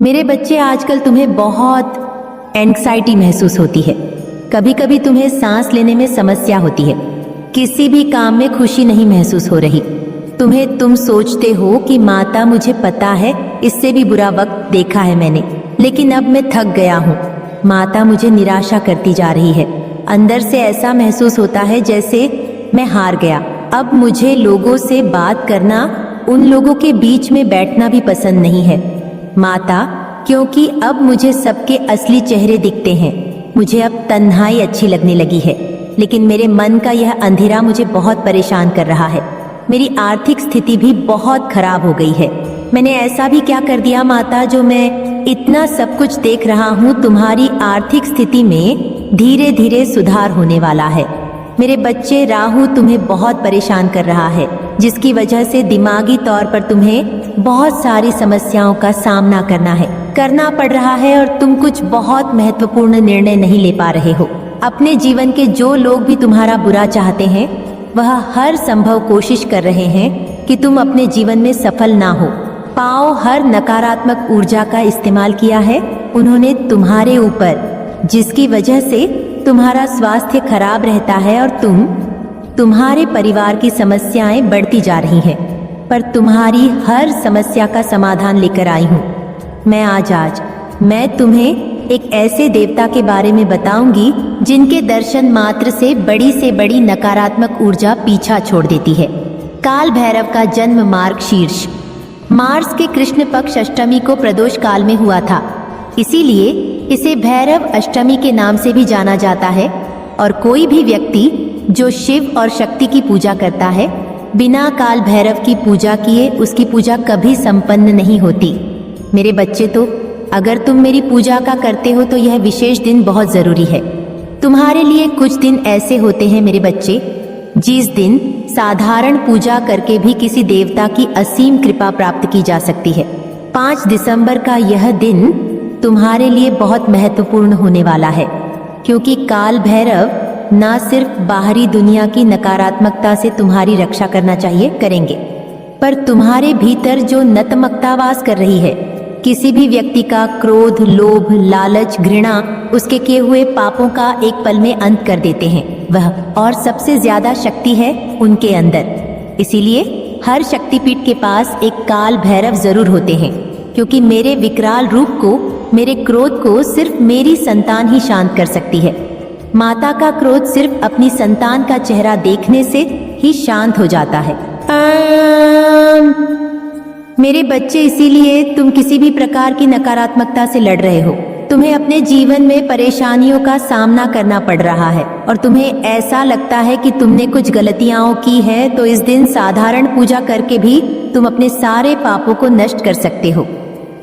मेरे बच्चे, आजकल तुम्हें बहुत एंग्जाइटी महसूस होती है। कभी कभी तुम्हें सांस लेने में समस्या होती है। किसी भी काम में खुशी नहीं महसूस हो रही। तुम सोचते हो कि माता, मुझे पता है, इससे भी बुरा वक्त देखा है मैंने, लेकिन अब मैं थक गया हूँ। माता मुझे निराशा करती जा रही है। अंदर से ऐसा महसूस होता है जैसे मैं हार गया। अब मुझे लोगों से बात करना, उन लोगों के बीच में बैठना भी पसंद नहीं है माता, क्योंकि अब मुझे सबके असली चेहरे दिखते हैं। मुझे अब तन्हाई अच्छी लगने लगी है, लेकिन मेरे मन का यह अंधेरा मुझे बहुत परेशान कर रहा है। मेरी आर्थिक स्थिति भी बहुत खराब हो गई है। मैंने ऐसा भी क्या कर दिया माता, जो मैं इतना सब कुछ देख रहा हूँ? तुम्हारी आर्थिक स्थिति में धीरे धीरे सुधार होने वाला है। मेरे बच्चे, राहु तुम्हें बहुत परेशान कर रहा है, जिसकी वजह से दिमागी तौर पर तुम्हें बहुत सारी समस्याओं का सामना करना पड़ रहा है और तुम कुछ बहुत महत्वपूर्ण निर्णय नहीं ले पा रहे हो। अपने जीवन के जो लोग भी तुम्हारा बुरा चाहते हैं, वह हर संभव कोशिश कर रहे हैं कि तुम अपने जीवन में सफल ना हो पाओ। हर नकारात्मक ऊर्जा का इस्तेमाल किया है उन्होंने तुम्हारे ऊपर, जिसकी वजह से तुम्हारा स्वास्थ्य खराब रहता है और तुम्हारे परिवार की समस्याएं बढ़ती जा रही हैं। पर तुम्हारी हर समस्या का समाधान लेकर आई हूँ मैं आज। मैं तुम्हें एक ऐसे देवता के बारे में बताऊंगी जिनके दर्शन मात्र से बड़ी नकारात्मक ऊर्जा पीछा छोड़ देती है। काल भैरव का जन्म मार्गशीर्ष मार्च के कृष्ण पक्ष अष्टमी को प्रदोष काल में हुआ था, इसीलिए इसे भैरव अष्टमी के नाम से भी जाना जाता है। और कोई भी व्यक्ति जो शिव और शक्ति की पूजा करता है, बिना काल भैरव की पूजा किए उसकी पूजा कभी संपन्न नहीं होती। मेरे बच्चे, तो अगर तुम मेरी पूजा का करते हो तो यह विशेष दिन बहुत जरूरी है। तुम्हारे लिए कुछ दिन ऐसे होते हैं मेरे बच्चे, जिस दिन साधारण पूजा करके भी किसी देवता की असीम कृपा प्राप्त की जा सकती है। 5 दिसंबर का यह दिन तुम्हारे लिए बहुत महत्वपूर्ण होने वाला है, क्योंकि काल भैरव ना सिर्फ बाहरी दुनिया की नकारात्मकता से तुम्हारी रक्षा करेंगे, पर तुम्हारे भीतर जो नतमकता वास कर रही है, किसी भी व्यक्ति का क्रोध, लोभ, लालच, घृणा, उसके किए हुए पापों का एक पल में अंत कर देते हैं वह। और सबसे ज्यादा शक्ति है उनके अंदर। इसीलिए हर शक्तिपीठ के पास एक काल भैरव जरूर होते हैं, क्योंकि मेरे विकराल रूप को, मेरे क्रोध को सिर्फ मेरी संतान ही शांत कर सकती है। माता का क्रोध सिर्फ अपनी संतान का चेहरा देखने से ही शांत हो जाता है। मेरे बच्चे, इसीलिए तुम किसी भी प्रकार की नकारात्मकता से लड़ रहे हो। तुम्हें अपने जीवन में परेशानियों का सामना करना पड़ रहा है और तुम्हें ऐसा लगता है कि तुमने कुछ गलतियां की है, तो इस दिन साधारण पूजा करके भी तुम अपने सारे पापों को नष्ट कर सकते हो।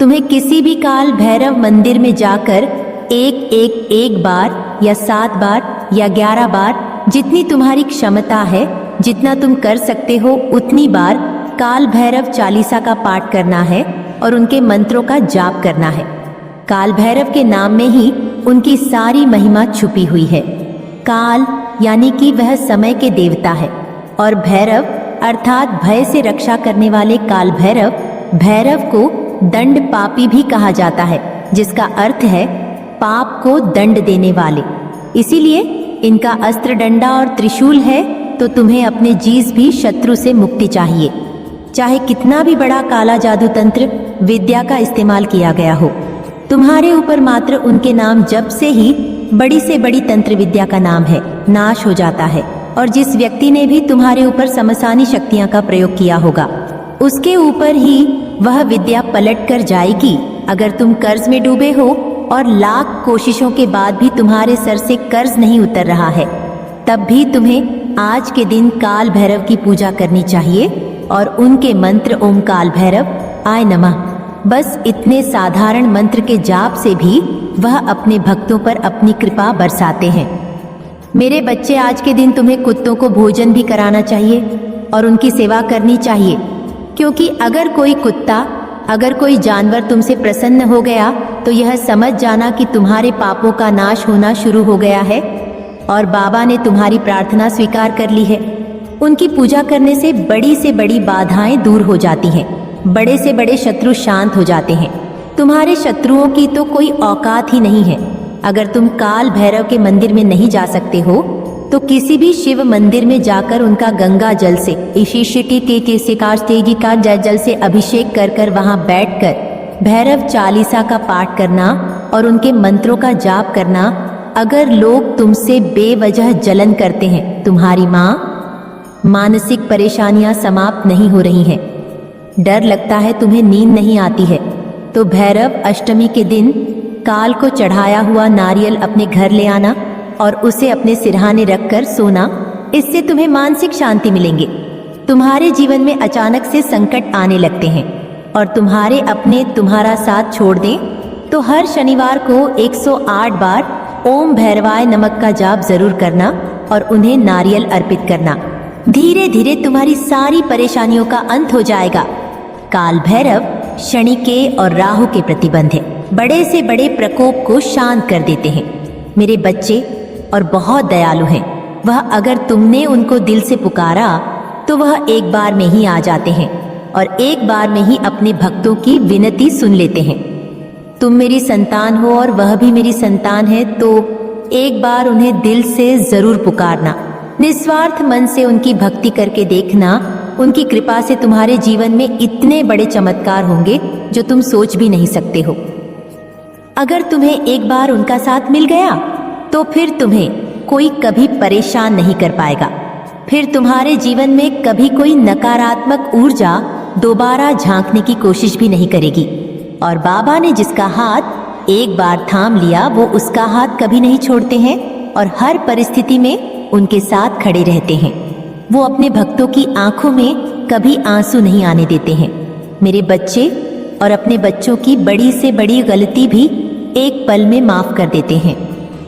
तुम्हें किसी भी काल भैरव मंदिर में जाकर एक बार या 7 बार या 11 बार, जितनी तुम्हारी क्षमता है, जितना तुम कर सकते हो, उतनी बार काल भैरव चालीसा का पाठ करना है और उनके मंत्रों का जाप करना है। काल भैरव के नाम में ही उनकी सारी महिमा छुपी हुई है। काल यानी कि वह समय के देवता है, और भैरव अर्थात भय से रक्षा करने वाले काल भैरव को दंड पापी भी कहा जाता है, जिसका अर्थ है पाप को दंड देने वाले। इसीलिए इनका अस्त्र डंडा और त्रिशूल है, तो तुम्हें अपने जीस भी शत्रु से मुक्ति चाहिए, चाहे कितना भी बड़ा काला जादू तंत्र विद्या का इस्तेमाल किया गया हो। तुम्हारे ऊपर मात्र उनके नाम जप से ही बड़ी से बड़ी तंत्र विद्या का नाम है नाश हो जाता है। और जिस व्यक्ति ने भी तुम्हारे ऊपर समसानी शक्तियां का प्रयोग किया होगा, उसके ऊपर ही वह विद्या पलट कर जाएगी। अगर तुम कर्ज में डूबे हो और लाख कोशिशों के बाद भी तुम्हारे सर से कर्ज नहीं उतर रहा है, तब भी तुम्हें आज के दिन काल भैरव की पूजा करनी चाहिए और उनके मंत्र ओम काल भैरव आय नमः, बस इतने साधारण मंत्र के जाप से भी वह अपने भक्तों पर अपनी कृपा बरसाते हैं। मेरे बच्चे, आज के दिन तुम्हें कुत्तों को भोजन भी कराना चाहिए और उनकी सेवा करनी चाहिए, क्योंकि अगर कोई कुत्ता, अगर कोई जानवर तुमसे प्रसन्न हो गया, तो यह समझ जाना कि तुम्हारे पापों का नाश होना शुरू हो गया है और बाबा ने तुम्हारी प्रार्थना स्वीकार कर ली है। उनकी पूजा करने से बड़ी बाधाएं दूर हो जाती हैं, बड़े से बड़े शत्रु शांत हो जाते हैं। तुम्हारे शत्रुओं की तो कोई औकात ही नहीं है। अगर तुम काल भैरव के मंदिर में नहीं जा सकते हो तो किसी भी शिव मंदिर में जाकर उनका गंगा जल से का जल से अभिषेक कर कर वहां बैठकर भैरव चालीसा का पाठ करना और उनके मंत्रों का जाप करना। अगर लोग तुमसे बेवजह जलन करते हैं, तुम्हारी मानसिक परेशानियां समाप्त नहीं हो रही हैं, डर लगता है, तुम्हें नींद नहीं आती है, तो भैरव अष्टमी के दिन काल को चढ़ाया हुआ नारियल अपने घर ले आना और उसे अपने सिरहाने रखकर सोना। इससे तुम्हें मानसिक शांति मिलेंगे। तुम्हारे जीवन में अचानक से संकट आने लगते हैं और तुम्हारे अपने तुम्हारा साथ छोड़ दें तो हर शनिवार को 108 बार ओम भैरवाय नमः का जाप जरूर करना और उन्हें नारियल अर्पित करना। धीरे धीरे तुम्हारी सारी परेशानियों का अंत हो जाएगा। काल भैरव शनि के और राहु के प्रतिबंध है, बड़े से बड़े प्रकोप को शांत कर देते हैं। मेरे बच्चे और बहुत दयालु हैं। वह अगर तुमने उनको दिल से पुकारा तो वह एक बार में ही आ जाते हैं और एक बार में ही अपने भक्तों की विनती सुन लेते हैं। तुम मेरी संतान हो और वह भी मेरी संतान है, तो एक बार उन्हें दिल से जरूर पुकारना। निस्वार्थ मन से उनकी भक्ति करके देखना, उनकी कृपा से तुम्हारे जीवन में इतने बड़े चमत्कार होंगे जो तुम सोच भी नहीं सकते हो। अगर तुम्हें एक बार उनका साथ मिल गया तो फिर तुम्हें कोई कभी परेशान नहीं कर पाएगा। फिर तुम्हारे जीवन में कभी कोई नकारात्मक ऊर्जा दोबारा झांकने की कोशिश भी नहीं करेगी। और बाबा ने जिसका हाथ एक बार थाम लिया वो उसका हाथ कभी नहीं छोड़ते हैं और हर परिस्थिति में उनके साथ खड़े रहते हैं। वो अपने भक्तों की आंखों में कभी आंसू नहीं आने देते हैं। मेरे बच्चे और अपने बच्चों की बड़ी से बड़ी गलती भी एक पल में माफ कर देते हैं।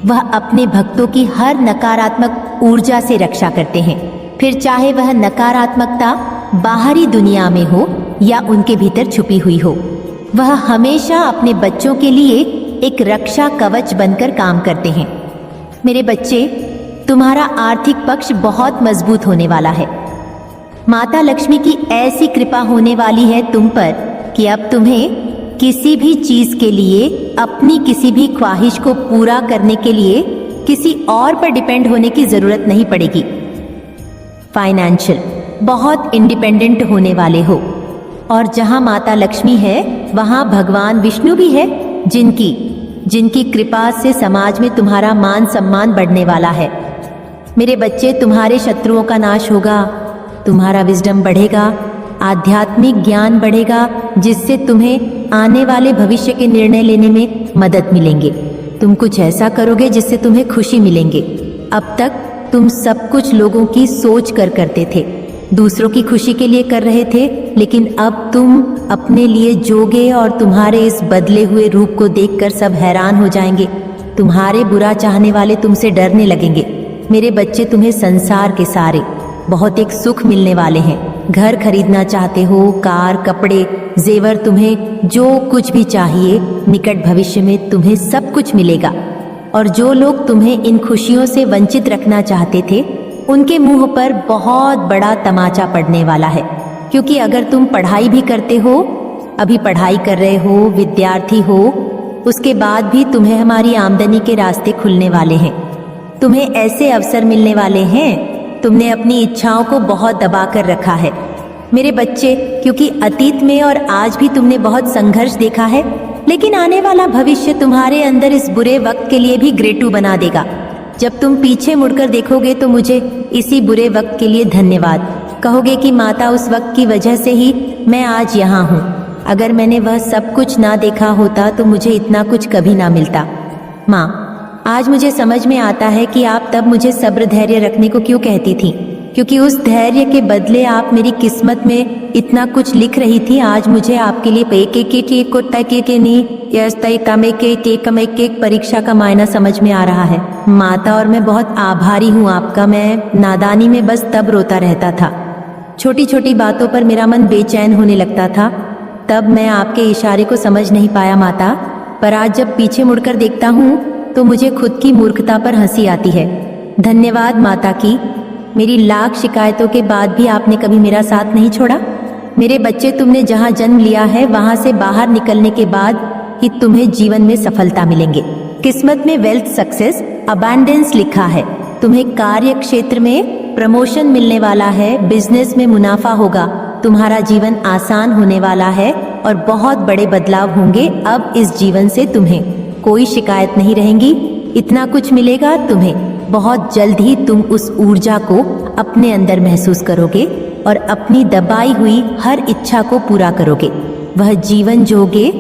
वह अपने भक्तों की हर नकारात्मक ऊर्जा से रक्षा करते हैं, फिर चाहे वह नकारात्मकता बाहरी दुनिया में हो या उनके भीतर छुपी हुई हो। वह हमेशा अपने बच्चों के लिए एक रक्षा कवच बनकर काम करते हैं। मेरे बच्चे, तुम्हारा आर्थिक पक्ष बहुत मजबूत होने वाला है। माता लक्ष्मी की ऐसी कृपा होने वाली है तुम पर कि अब तुम्हें किसी भी चीज के लिए, अपनी किसी भी ख्वाहिश को पूरा करने के लिए किसी और पर डिपेंड होने की जरूरत नहीं पड़ेगी। फाइनेंशियल बहुत इंडिपेंडेंट होने वाले हो और जहां माता लक्ष्मी है वहां भगवान विष्णु भी है, जिनकी कृपा से समाज में तुम्हारा मान सम्मान बढ़ने वाला है। मेरे बच्चे, तुम्हारे शत्रुओं का नाश होगा, तुम्हारा विजडम बढ़ेगा, आध्यात्मिक ज्ञान बढ़ेगा, जिससे तुम्हें आने वाले भविष्य के निर्णय लेने में मदद मिलेंगे। तुम कुछ ऐसा करोगे जिससे तुम्हें खुशी मिलेंगे। अब तक तुम सब कुछ लोगों की सोच कर करते थे, दूसरों की खुशी के लिए कर रहे थे, लेकिन अब तुम अपने लिए जोगे और तुम्हारे इस बदले हुए रूप को देखकर सब हैरान हो जाएंगे। तुम्हारे बुरा चाहने वाले तुमसे डरने लगेंगे। मेरे बच्चे, तुम्हें संसार के सारे बहुत एक सुख मिलने वाले हैं। घर खरीदना चाहते हो, कार, कपड़े, जेवर, तुम्हें जो कुछ भी चाहिए निकट भविष्य में तुम्हें सब कुछ मिलेगा। और जो लोग तुम्हें इन खुशियों से वंचित रखना चाहते थे उनके मुंह पर बहुत बड़ा तमाचा पड़ने वाला है। क्योंकि अगर तुम पढ़ाई भी करते हो, अभी पढ़ाई कर रहे हो, विद्यार्थी हो, उसके बाद भी तुम्हें हमारी आमदनी के रास्ते खुलने वाले हैं। तुम्हें ऐसे अवसर मिलने वाले हैं। तुमने अपनी इच्छाओं को बहुत दबा कर रखा है मेरे बच्चे, क्योंकि अतीत में और आज भी तुमने बहुत संघर्ष देखा है, लेकिन आने वाला भविष्य तुम्हारे अंदर इस बुरे वक्त के लिए भी ग्रेटू बना देगा। जब तुम पीछे मुड़कर देखोगे तो मुझे इसी बुरे वक्त के लिए धन्यवाद कहोगे कि माता, उस वक्त की वजह से ही मैं आज यहाँ हूँ। अगर मैंने वह सब कुछ ना देखा होता तो मुझे इतना कुछ कभी ना मिलता। माँ, आज मुझे समझ में आता है कि आप तब मुझे सब्र धैर्य रखने को क्यों कहती थी, क्योंकि उस धैर्य के बदले आप मेरी किस्मत में इतना कुछ लिख रही थी। आज मुझे आपके लिए एक परीक्षा का मायना समझ में आ रहा है माता, और मैं बहुत आभारी हूँ आपका। मैं नादानी में बस तब रोता रहता था, छोटी छोटी बातों पर मेरा मन बेचैन होने लगता था, तब मैं आपके इशारे को समझ नहीं पाया माता। पर आज जब पीछे मुड़कर देखता हूँ तो मुझे खुद की मूर्खता पर हंसी आती है। धन्यवाद माता की, मेरी लाख शिकायतों के बाद भी आपने कभी मेरा साथ नहीं छोड़ा। मेरे बच्चे, तुमने जहाँ जन्म लिया है वहाँ से बाहर निकलने के बाद ही तुम्हें जीवन में सफलता मिलेंगे। किस्मत में वेल्थ, सक्सेस, अबंडेंस लिखा है। तुम्हें कार्य क्षेत्र में प्रमोशन मिलने वाला है, बिजनेस में मुनाफा होगा, तुम्हारा जीवन आसान होने वाला है और बहुत बड़े बदलाव होंगे। अब इस जीवन से तुम्हें कोई शिकायत नहीं रहेंगी। इतना कुछ मिलेगा तुम्हें। बहुत जल्द ही तुम उस ऊर्जा को अपने अंदर महसूस करोगे और अपनी दबाई हुई हर इच्छा को पूरा करोगे। वह जीवन जोगे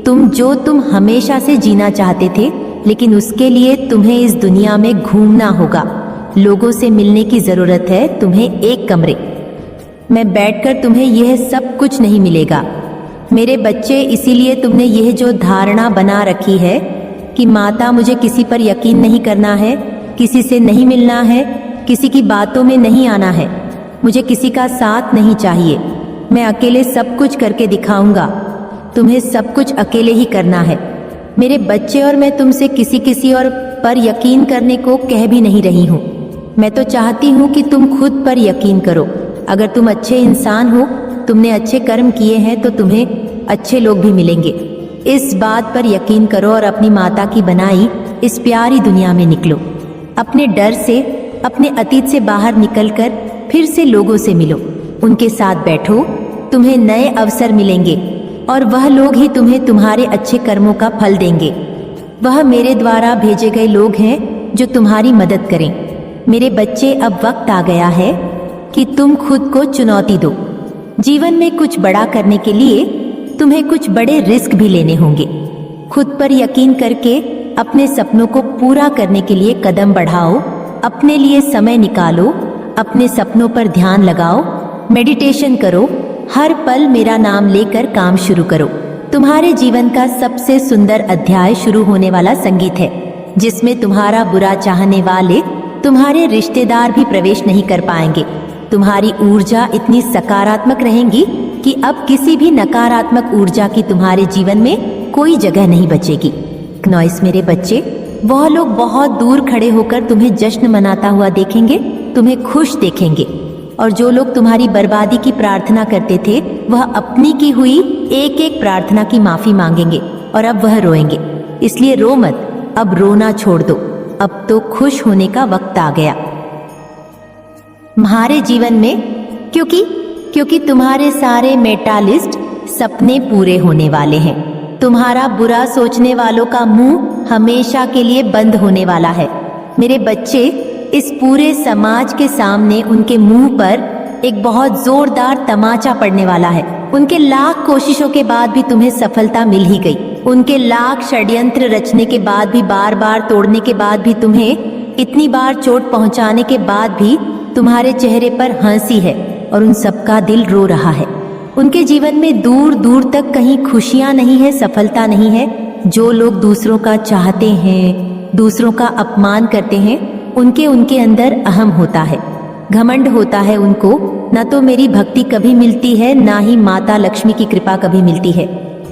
जो तुम हमेशा से जीना चाहते थे, लेकिन उसके लिए तुम्हें इस दुनिया में घूमना होगा। लोगों से मिलने की जरूरत है। तुम्हें एक कमरे में बैठकर तुम्हें यह सब कुछ नहीं मिलेगा। मेरे बच्चे, इसीलिए तुमने यह जो धारणा बना रखी है कि माता, मुझे किसी पर यकीन नहीं करना है, किसी से नहीं मिलना है, किसी की बातों में नहीं आना है, मुझे किसी का साथ नहीं चाहिए, मैं अकेले सब कुछ करके दिखाऊंगा। तुम्हें सब कुछ अकेले ही करना है। मेरे बच्चे, और मैं तुमसे किसी और पर यकीन करने को कह भी नहीं रही हूँ। मैं तो चाहती हूँ कि तुम खुद पर यकीन करो। अगर तुम अच्छे इंसान हो, तुमने अच्छे कर्म किए हैं, तो तुम्हें अच्छे लोग भी मिलेंगे। इस बात पर यकीन करो और अपनी माता की बनाई इस प्यारी दुनिया में निकलो। अपने डर से, अपने अतीत से बाहर निकलकर फिर से लोगों से मिलो, उनके साथ बैठो। तुम्हें नए अवसर मिलेंगे और वह लोग ही तुम्हें तुम्हारे अच्छे कर्मों का फल देंगे। वह मेरे द्वारा भेजे गए लोग हैं जो तुम्हारी मदद करें। मेरे बच्चे, अब वक्त आ गया है कि तुम खुद को चुनौती दो। जीवन में कुछ बड़ा करने के लिए तुम्हें कुछ बड़े रिस्क भी लेने होंगे। खुद पर यकीन करके अपने सपनों को पूरा करने के लिए कदम बढ़ाओ। अपने लिए समय निकालो, अपने सपनों पर ध्यान लगाओ, मेडिटेशन करो, हर पल मेरा नाम लेकर काम शुरू करो। तुम्हारे जीवन का सबसे सुंदर अध्याय शुरू होने वाला संगीत है, जिसमें तुम्हारा बुरा चाहने वाले, तुम्हारे रिश्तेदार भी प्रवेश नहीं कर पाएंगे। तुम्हारी ऊर्जा इतनी सकारात्मक रहेगी कि अब किसी भी नकारात्मक ऊर्जा की तुम्हारे जीवन में कोई जगह नहीं बचेगी। नॉइस, मेरे बच्चे, वह लोग बहुत दूर खड़े होकर तुम्हें जश्न मनाता हुआ देखेंगे, तुम्हें खुश देखेंगे। और जो लोग तुम्हारी बर्बादी की प्रार्थना करते थे, वह अपनी की हुई एक एक प्रार्थना की माफी मांगेंगे और अब वह रोएंगे। इसलिए रो मत, अब रोना छोड़ दो। अब तो खुश होने का वक्त आ गया तुम्हारे जीवन में, क्योंकि तुम्हारे सारे मेटालिस्ट सपने पूरे होने वाले हैं। तुम्हारा बुरा सोचने वालों का मुंह हमेशा के लिए बंद होने वाला है। मेरे बच्चे, इस पूरे समाज के सामने उनके मुंह पर एक बहुत जोरदार तमाचा पड़ने वाला है। उनके लाख कोशिशों के बाद भी तुम्हें सफलता मिल ही गई। उनके लाख षड्यंत्र रचने के बाद भी, बार बार तोड़ने के बाद भी, तुम्हें इतनी बार चोट पहुंचाने के बाद भी तुम्हारे चेहरे पर हंसी है और उन सबका दिल रो रहा है। उनके जीवन में दूर दूर तक कहीं खुशियां नहीं है, सफलता नहीं है। जो लोग दूसरों का चाहते हैं, दूसरों का अपमान करते हैं, उनके अंदर अहम होता है, घमंड होता है उनको। न तो मेरी भक्ति कभी मिलती है, ना ही माता लक्ष्मी की कृपा कभी मिलती है।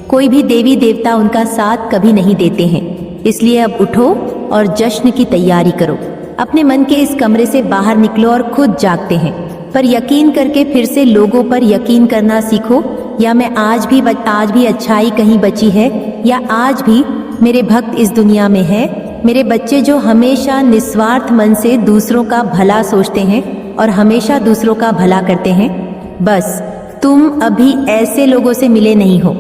कोई भी देवी देवता उनका साथ कभी नहीं देते हैं। इसलिए अब उठो और जश्न की तैयारी करो। अपने मन के इस कमरे से बाहर निकलो और खुद जागते हैं पर यकीन करके फिर से लोगों पर यकीन करना सीखो। या मैं आज भी अच्छाई कहीं बची है, या आज भी मेरे भक्त इस दुनिया में है। मेरे बच्चे जो हमेशा निस्वार्थ मन से दूसरों का भला सोचते हैं और हमेशा दूसरों का भला करते हैं, बस तुम अभी ऐसे लोगों से मिले नहीं हो।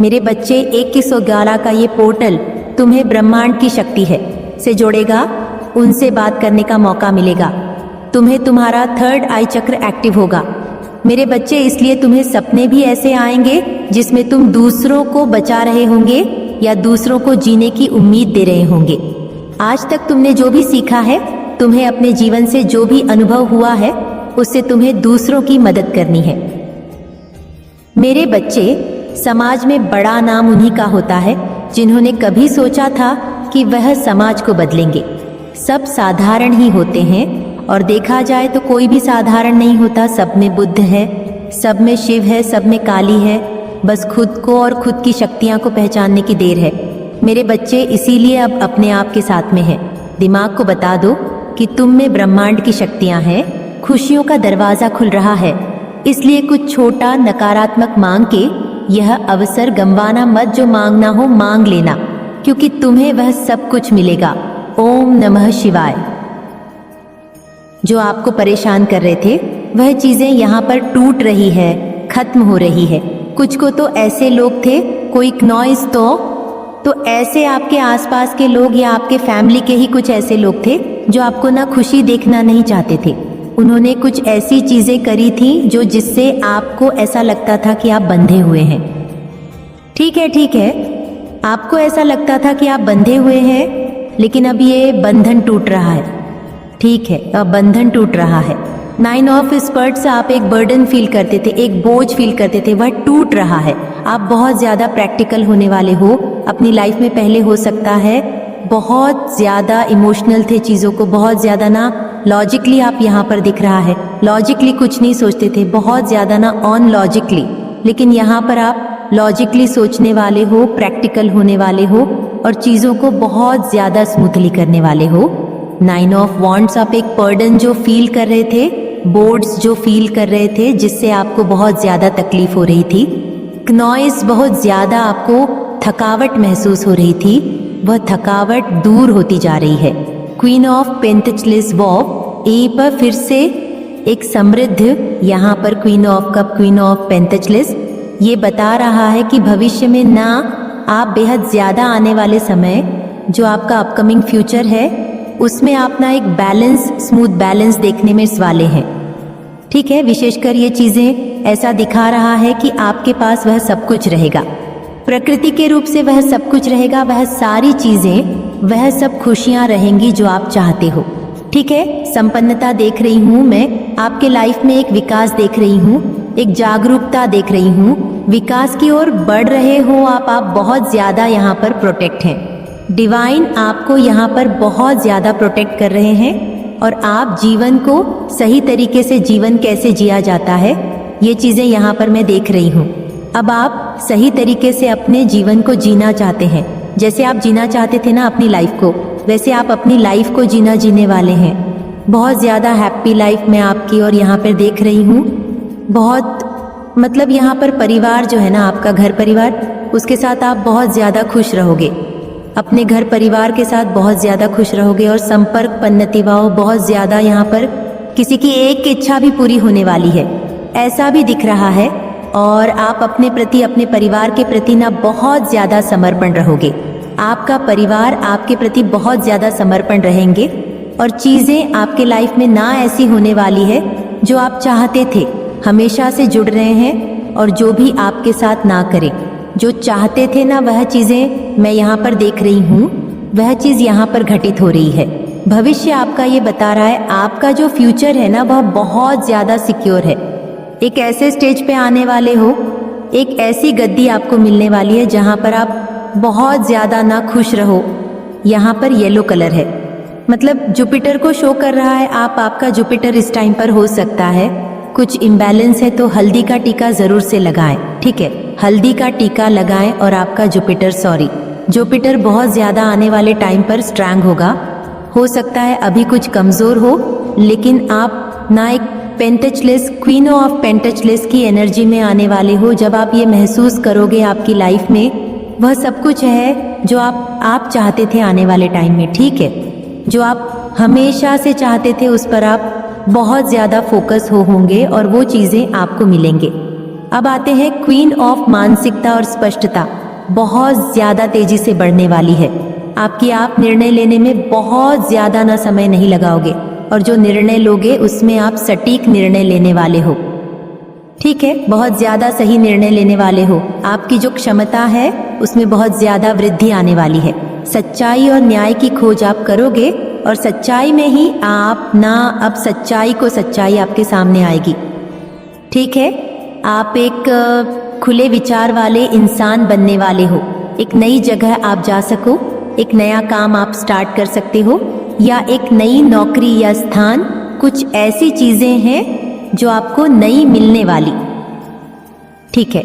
मेरे बच्चे, 2111 का ये पोर्टल तुम्हें ब्रह्मांड की शक्ति से जोड़ेगा। उनसे बात करने का मौका मिलेगा। तुम्हें तुम्हारा थर्ड आई चक्र एक्टिव होगा। मेरे बच्चे, इसलिए तुम्हें सपने भी ऐसे आएंगे जिसमें तुम दूसरों को बचा रहे होंगे या दूसरों को जीने की उम्मीद दे रहे होंगे। आज तक तुमने जो भी सीखा है, तुम्हें अपने जीवन से जो भी अनुभव हुआ है, उससे तुम्हें दूसरों की मदद करनी है। मेरे बच्चे, समाज में बड़ा नाम उन्हीं का होता है जिन्होंने कभी सोचा था कि वह समाज को बदलेंगे। सब साधारण ही होते हैं और देखा जाए तो कोई भी साधारण नहीं होता। सब में बुद्ध है, सब में शिव है, सब में काली है। बस खुद को और खुद की शक्तियां को पहचानने की देर है। मेरे बच्चे, इसीलिए अब अपने आप के साथ में है। दिमाग को बता दो कि तुम में ब्रह्मांड की शक्तियां हैं। खुशियों का दरवाजा खुल रहा है। इसलिए कुछ छोटा नकारात्मक मांग के यह अवसर गंवाना मत, जो मांगना हो मांग लेना, क्योंकि तुम्हें वह सब कुछ मिलेगा। ओम नमः शिवाय। जो आपको परेशान कर रहे थे वह चीजें यहाँ पर टूट रही है, खत्म हो रही है। कुछ को तो ऐसे लोग थे, कोई नॉइस तो ऐसे आपके आसपास के लोग या आपके फैमिली के ही कुछ ऐसे लोग थे जो आपको ना खुशी देखना नहीं चाहते थे। उन्होंने कुछ ऐसी चीजें करी थी जो जिससे आपको ऐसा लगता था कि आप बंधे हुए हैं। ठीक है, आपको ऐसा लगता था कि आप बंधे हुए हैं, लेकिन अब ये बंधन टूट रहा है। ठीक है, अब बंधन टूट रहा है। 9 ऑफ स्पर्ड्स, आप एक बर्डन फील करते थे, एक बोझ फील करते थे, वह टूट रहा है। आप बहुत ज़्यादा प्रैक्टिकल होने वाले हो अपनी लाइफ में। पहले हो सकता है बहुत ज़्यादा इमोशनल थे चीज़ों को, बहुत ज़्यादा ना लॉजिकली आप यहाँ पर दिख रहा है, लॉजिकली कुछ नहीं सोचते थे, बहुत ज़्यादा ना ऑन लॉजिकली। लेकिन यहाँ पर आप लॉजिकली सोचने वाले हो, प्रैक्टिकल होने वाले हो और चीज़ों को बहुत ज़्यादा स्मूथली करने वाले हो। 9 ऑफ वॉन्ड्स, आप एक बर्डन जो फील कर रहे थे, बोर्ड्स जो फील कर रहे थे, जिससे आपको बहुत ज़्यादा तकलीफ हो रही थी। नॉइस, बहुत ज़्यादा आपको थकावट महसूस हो रही थी, वह थकावट दूर होती जा रही है। क्वीन ऑफ पेंटेकल्स वॉव, ए पर फिर से एक समृद्ध, यहाँ पर queen of cup, queen of pentacles, ये बता रहा है कि भविष्य में ना आप बेहद ज़्यादा आने वाले समय, जो आपका अपकमिंग फ्यूचर है, उसमें आप ना एक बैलेंस, स्मूथ बैलेंस देखने में इस वाले हैं। ठीक है, विशेषकर ये चीज़ें ऐसा दिखा रहा है कि आपके पास वह सब कुछ रहेगा, प्रकृति के रूप से वह सब कुछ रहेगा, वह सारी चीज़ें, वह सब खुशियाँ रहेंगी जो आप चाहते हो। ठीक है, संपन्नता देख रही हूँ मैं आपके लाइफ में, एक विकास देख रही हूँ, एक जागरूकता देख रही हूँ, विकास की ओर बढ़ रहे हो आप बहुत ज़्यादा यहाँ पर प्रोटेक्ट हैं। डिवाइन आपको यहाँ पर बहुत ज़्यादा प्रोटेक्ट कर रहे हैं और आप जीवन को सही तरीके से, जीवन कैसे जिया जाता है, ये चीज़ें यहाँ पर मैं देख रही हूँ। अब आप सही तरीके से अपने जीवन को जीना चाहते हैं, जैसे आप जीना चाहते थे ना अपनी लाइफ को, वैसे आप अपनी लाइफ को जीने वाले हैं। बहुत ज़्यादा हैप्पी लाइफ मैं आपकी और यहाँ पर देख रही हूँ। बहुत मतलब यहाँ पर परिवार जो है ना, आपका घर परिवार, उसके साथ आप बहुत ज़्यादा खुश रहोगे, अपने घर परिवार के साथ बहुत ज़्यादा खुश रहोगे और संपर्क पन्नतिवाओ बहुत ज़्यादा, यहाँ पर किसी की एक इच्छा भी पूरी होने वाली है, ऐसा भी दिख रहा है। और आप अपने प्रति, अपने परिवार के प्रति ना बहुत ज़्यादा समर्पण रहोगे, आपका परिवार आपके प्रति बहुत ज़्यादा समर्पण रहेंगे और चीज़ें आपके लाइफ में ना ऐसी होने वाली है जो आप चाहते थे, हमेशा से जुड़ रहे हैं और जो भी आपके साथ ना करें, जो चाहते थे ना, वह चीज़ें मैं यहाँ पर देख रही हूँ, वह चीज़ यहाँ पर घटित हो रही है। भविष्य आपका ये बता रहा है, आपका जो फ्यूचर है ना, वह बहुत ज़्यादा सिक्योर है। एक ऐसे स्टेज पे आने वाले हो, एक ऐसी गद्दी आपको मिलने वाली है जहाँ पर आप बहुत ज़्यादा ना खुश रहो। यहाँ पर येलो कलर है, मतलब जुपिटर को शो कर रहा है। आपका जुपिटर इस टाइम पर हो सकता है कुछ इम्बैलेंस है, तो हल्दी का टीका ज़रूर से लगाएं। ठीक है, हल्दी का टीका लगाएं और आपका जुपिटर बहुत ज़्यादा आने वाले टाइम पर स्ट्रांग होगा। हो सकता है अभी कुछ कमज़ोर हो, लेकिन आप ना एक पेंटेकल्स, क्वीन ऑफ पेंटेकल्स की एनर्जी में आने वाले हो। जब आप ये महसूस करोगे आपकी लाइफ में वह सब कुछ है जो आप चाहते थे आने वाले टाइम में। ठीक है, जो आप हमेशा से चाहते थे उस पर आप बहुत ज़्यादा फोकस होंगे और वो चीज़ें आपको मिलेंगे। अब आते हैं क्वीन ऑफ मानसिकता और स्पष्टता, बहुत ज़्यादा तेज़ी से बढ़ने वाली है आपकी। आप निर्णय लेने में बहुत ज़्यादा ना समय नहीं लगाओगे और जो निर्णय लोगे उसमें आप सटीक निर्णय लेने वाले हो। ठीक है, बहुत ज़्यादा सही निर्णय लेने वाले हो। आपकी जो क्षमता है उसमें बहुत ज़्यादा वृद्धि आने वाली है। सच्चाई और न्याय की खोज आप करोगे और सच्चाई में ही आप ना, अब सच्चाई आपके सामने आएगी। ठीक है, आप एक खुले विचार वाले इंसान बनने वाले हो। एक नई जगह आप जा सको, एक नया काम आप स्टार्ट कर सकते हो, या एक नई नौकरी या स्थान, कुछ ऐसी चीज़ें हैं जो आपको नई मिलने वाली। ठीक है,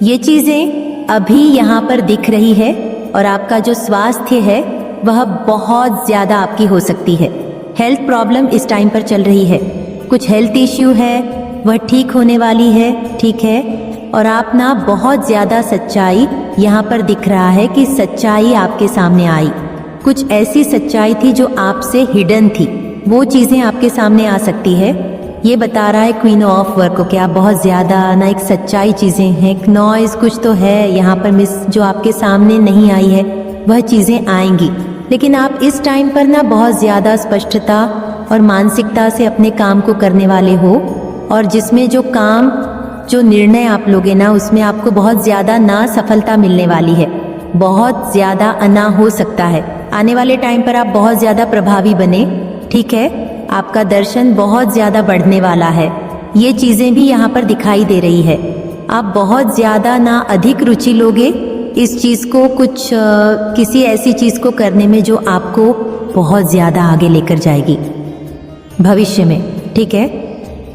ये चीज़ें अभी यहाँ पर दिख रही है और आपका जो स्वास्थ्य है वह बहुत ज़्यादा आपकी हो सकती है। हेल्थ प्रॉब्लम इस टाइम पर चल रही है, कुछ हेल्थ इश्यू है, वह ठीक होने वाली है, ठीक है। और आप ना बहुत ज़्यादा सच्चाई यहाँ पर दिख रहा है कि सच्चाई आपके सामने आई। कुछ ऐसी सच्चाई थी जो आपसे हिडन थी, वो चीज़ें आपके सामने आ सकती है। ये बता रहा है क्वीन ऑफ वर्क को कि आप बहुत ज़्यादा ना एक सच्चाई चीज़ें हैं, एक नॉइज़ कुछ तो है यहाँ पर मिस जो आपके सामने नहीं आई है, वह चीज़ें आएंगी। लेकिन आप इस टाइम पर ना बहुत ज़्यादा स्पष्टता और मानसिकता से अपने काम को करने वाले हो, और जिसमें जो निर्णय आप लोगे ना उसमें आपको बहुत ज़्यादा ना सफलता मिलने वाली है, बहुत ज़्यादा अना हो सकता है। आने वाले टाइम पर आप बहुत ज़्यादा प्रभावी बने, ठीक है। आपका दर्शन बहुत ज़्यादा बढ़ने वाला है, ये चीज़ें भी यहाँ पर दिखाई दे रही है। आप बहुत ज़्यादा ना अधिक रुचि लोगे इस चीज़ को, किसी ऐसी चीज़ को करने में जो आपको बहुत ज़्यादा आगे लेकर जाएगी भविष्य में, ठीक है।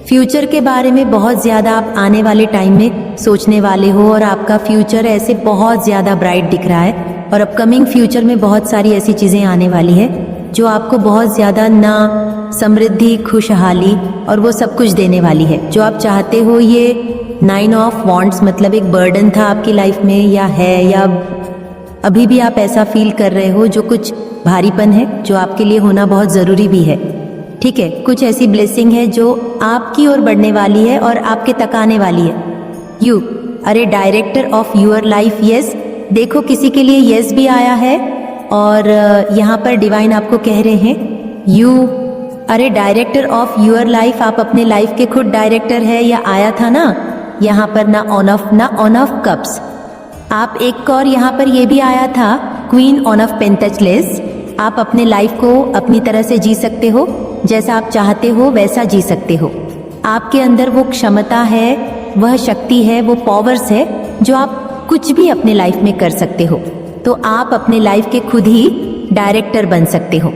फ्यूचर के बारे में बहुत ज़्यादा आप आने वाले टाइम में सोचने वाले हो, और आपका फ्यूचर ऐसे बहुत ज़्यादा ब्राइट दिख रहा है। और अपकमिंग फ्यूचर में बहुत सारी ऐसी चीज़ें आने वाली है जो आपको बहुत ज़्यादा ना समृद्धि, खुशहाली और वो सब कुछ देने वाली है जो आप चाहते हो। ये 9 ऑफ वॉन्ड्स मतलब एक बर्डन था आपकी लाइफ में, या है, या अभी भी आप ऐसा फील कर रहे हो जो कुछ भारीपन है जो आपके लिए होना बहुत ज़रूरी भी है, ठीक है। कुछ ऐसी ब्लेसिंग है जो आपकी ओर बढ़ने वाली है और आपके तक आने वाली है। You are director of your life, yes. देखो किसी के लिए यस भी आया है, और यहाँ पर डिवाइन आपको कह रहे हैं you are director of your life, आप अपने लाइफ के खुद डायरेक्टर है। या आया था ना यहाँ पर ना ऑन ऑफ कप्स। आप एक और यहाँ पर ये भी आया था क्वीन ऑन ऑफ पेंटेकल्स। आप अपने लाइफ को अपनी तरह से जी सकते हो, जैसा आप चाहते हो वैसा जी सकते हो। आपके अंदर वो क्षमता है, वह शक्ति है, वो पावर्स है जो आप कुछ भी अपने लाइफ में कर सकते हो। तो आप अपने लाइफ के खुद ही डायरेक्टर बन सकते हो।